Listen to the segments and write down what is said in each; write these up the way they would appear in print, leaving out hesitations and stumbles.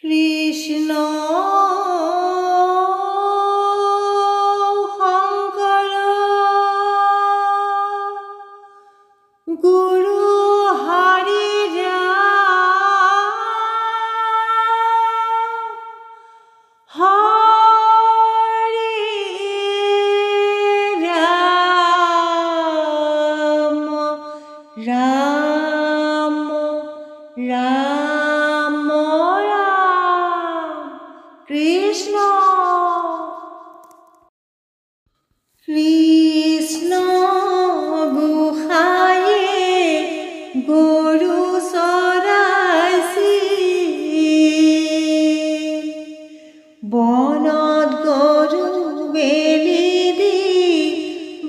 কৃষ্ণ শংকৰ গুৰু হৰি ৰাম ৰাম ৰাম কৃষ্ণ কৃষ্ণ গোসাঁইয়ে গৰু চৰাইছিল বনত গৰু মেলি দি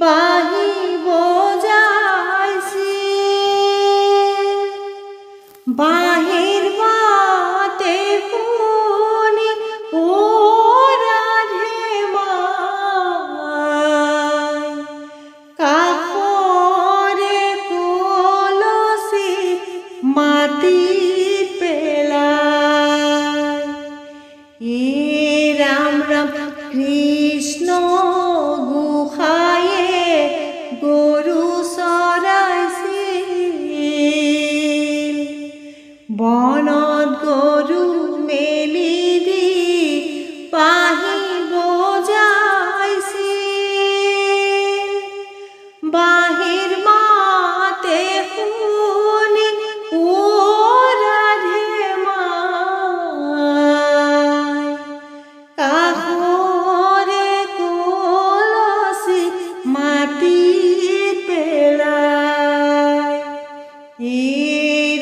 বাঁহী বজাইছিল বাঁহীৰ মাতে শুনি ও ৰাধে মাই কাষৰে কলচি মাটিত পেলাই ৰাম ৰাম কৃষ্ণ গোসাঁইয়ে গৰু চৰাইছিল বনত গৰু মেলি দি বাঁহী বজাইছিল বাঁহীৰ মাতে শুনি ও ৰাধে মাই কাষৰে কলচি মাটিত পেলাই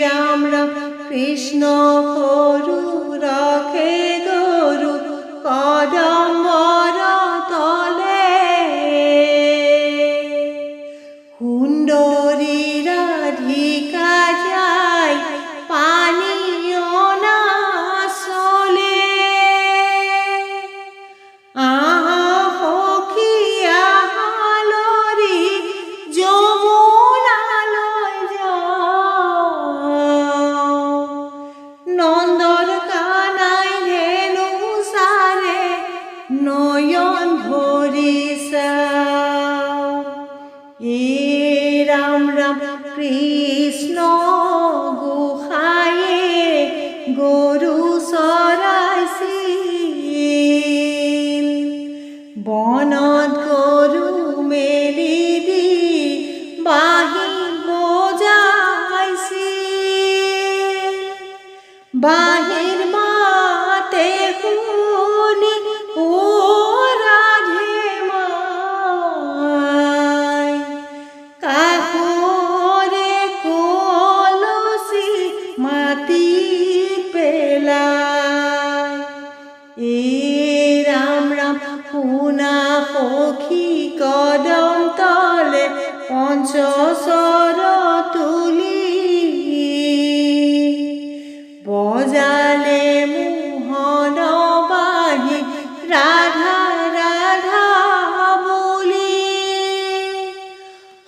ৰাম ৰাম কৃষ্ণ সৰু ৰখে গৰু কদমৰ তলে সুন্দৰী ৰাধিকা যায় পানী অনা চলে আহা সখী আহালৰি যমুনালৈ যাওঁ নন্দৰ কানাই ধেনু চাৰে নয়ন ভৰি চাওঁ ৰাম ৰাম কৃষ্ণ গোসাঁইয়ে গৰু চৰাইছিল বনত গৰু মেলি দি বাঁহী বজাইছিল বাঁহীৰ মাতে শুনি ও ৰাধে মাই কাষৰে কলচি মাটিত পেলাই ৰাম ৰাম শুনা সখী কদম তলে পঞ্চস্বৰ তুলি বজালে মোহন বাঁহী ৰাধা ৰাধা বুলি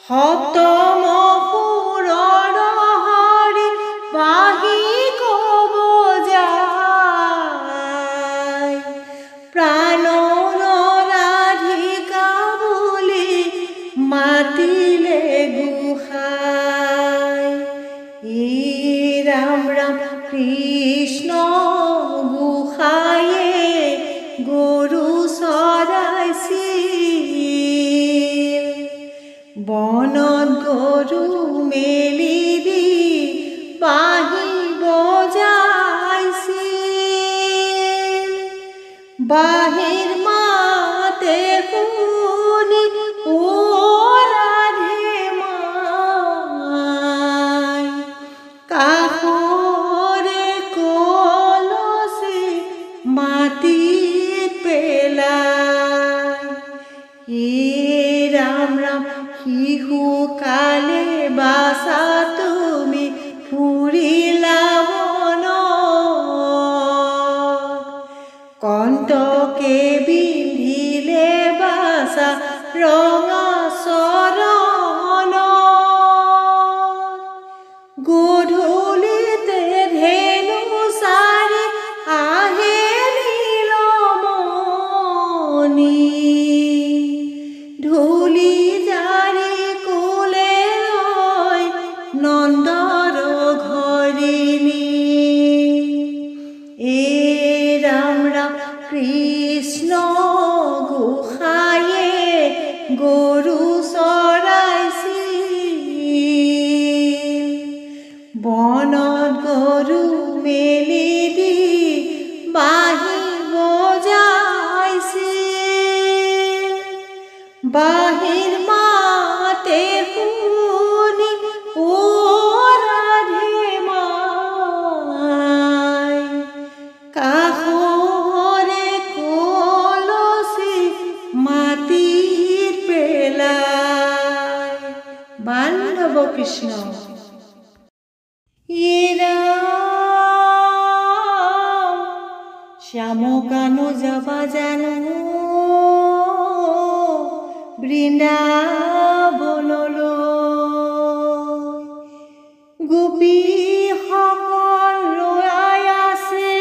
সপ্তম সুৰৰ হৰি বাঁহী কব যায় প্ৰাণৰ ৰাধিকা বুলি মাতিলে গোসাঁই ৰাম ৰাম কৃষ্ণ গোসাঁইয়ে গৰু চৰাইছিল বনত গৰু মেলি দি বাঁহী বজাইছিল বাঁহীৰ মাতে শুনি ও ৰাধে মাই কাষৰে কলচি মাটিত পেলাই ৰাম ৰাম শিশু কালে বাছা তুমি ফুৰিলা বনত কণ্টকে বাহিৰ মাতে শুনি ও ৰাধে মাই কাষৰে কলচি মাটিত পেলাই। বান্ধৱ কৃষ্ণ শ্যাম কানো যাবা জানো বৃন্দাবনলৈ গোপীসকল ৰৈ আছে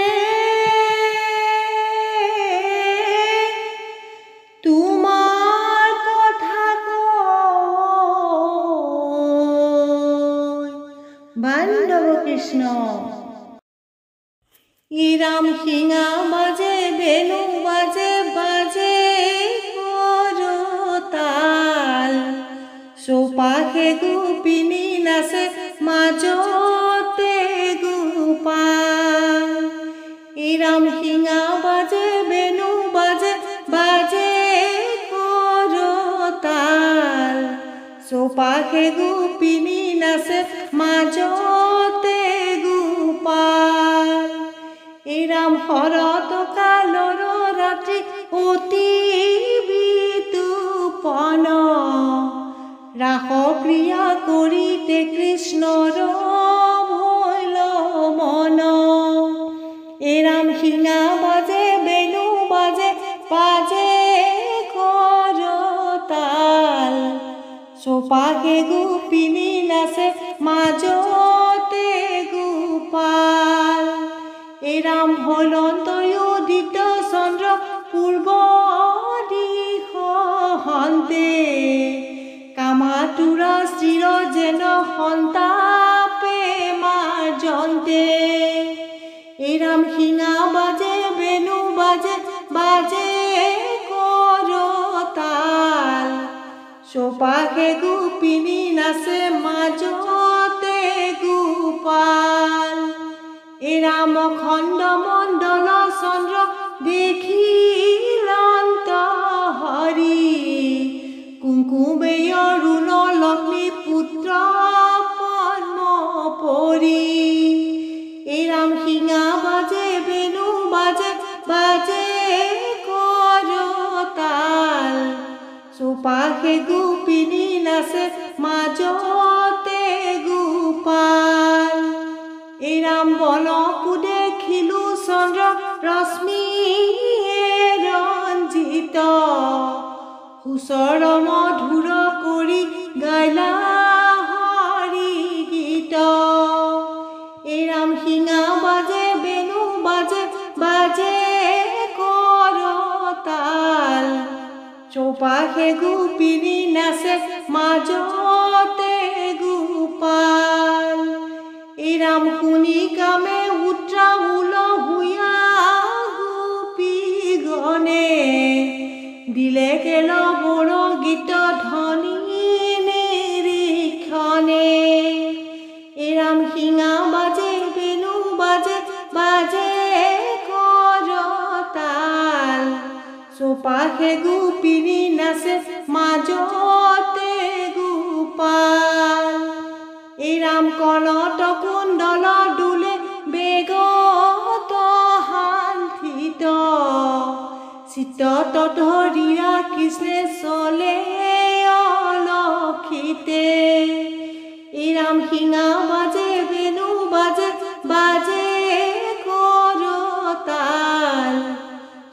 তোমাৰ কথা কৈ। বান্ধৱ কৃষ্ণ ৰাম শিঙা বাজে বেনু বাজে বাজে কৰতাল চৌপাশে গোপিনী নাচে মাজতে গোপাল। ৰাম শিঙা বাজে বেনু বাজে বাজে কৰতাল চৌপাশে গোপিনী নাচে মাজতে গোপাল। ৰাম শৰৎ কালৰ ৰাত্ৰি অতি বিতুপন ৰাসক্ৰিয়া কৰিতে কৃষ্ণৰ ভৈল মন। ৰাম শিঙা বাজে বেনু বাজে বাজে কৰতাল চৌপাশে গোপিনী নাচে মাজতে গোপাল। ৰাম হলন্ত উদিত চন্দ্ৰ পূৰ্ব দিশন্তে কামাতুৰা চিৰ যেন সন্তাপে মাজন্তে। ৰাম শিঙা বাজে বেনু বাজে বাজে কৰতাল চৌপাশে গোপিনী নাচে মাজতে গোপাল। ৰাম খণ্ড মণ্ডল চন্দ্ৰ দেখিলন্ত হৰি কুংকুমেয় ৰুণ লক্ষ্মী পুত্ৰ পদ্ম পৰি। ৰাম শিঙা বাজে বেনু বাজে বাজে কৰতাল চৌপাশে গোপিনী নাচে মাজতে গোপাল। ৰাম বনকো দেখিলো চন্দ্ৰ ৰশ্মি ৰঞ্জিত সুচৰ মধুৰ কৰি গাইলা হৰি গীত। ৰাম শিঙা বাজে বেনু বাজে বাজে কৰতাল চৌপাশে গোপিনী নাচে মাজতে গোপাল। ৰাম শুনি কামে উত্ৰাউল হুয়া গোপী গণে দিলে কেল বৰ গীত ধ্বনি নিৰীক্ষণে। ৰাম শিঙা বাজে বেনু বাজে বাজে কৰতাল চৌপাশে গোপিনী নাচে মাজতে গোপাল। ৰাম কনট কুণ্ডল দুলে বেগত শান্তিত চিত্ত ধৰিয়া কৃষ্ণে চলে অলক্ষিতে। ৰাম শিঙা বাজে বেনু বাজে বাজে কৰতাল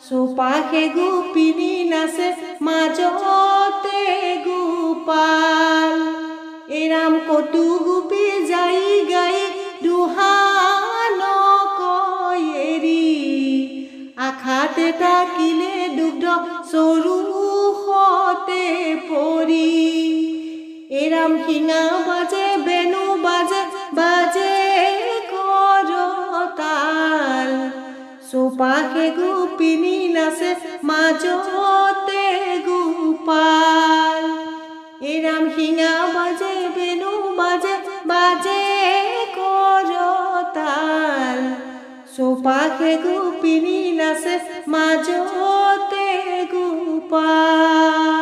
চৌপাশে গোপিনী নাচে মাজতে গোপাল। ৰাম কটু গোপী যাই গাই দুহান কয়েৰি আখাতে থাকিলে দুগ্ধ চৰুষতে পৰি। ৰাম শিঙা বাজে বেনু বাজে বাজে কৰতাল চৌপাশে গোপিনী নাচে মাজতে গোপাল। ৰাম শিঙা বাজে বেনু বাজে বাজে কৰতাল চৌপাশে গোপিনী নাচে মাজতে গোপাল।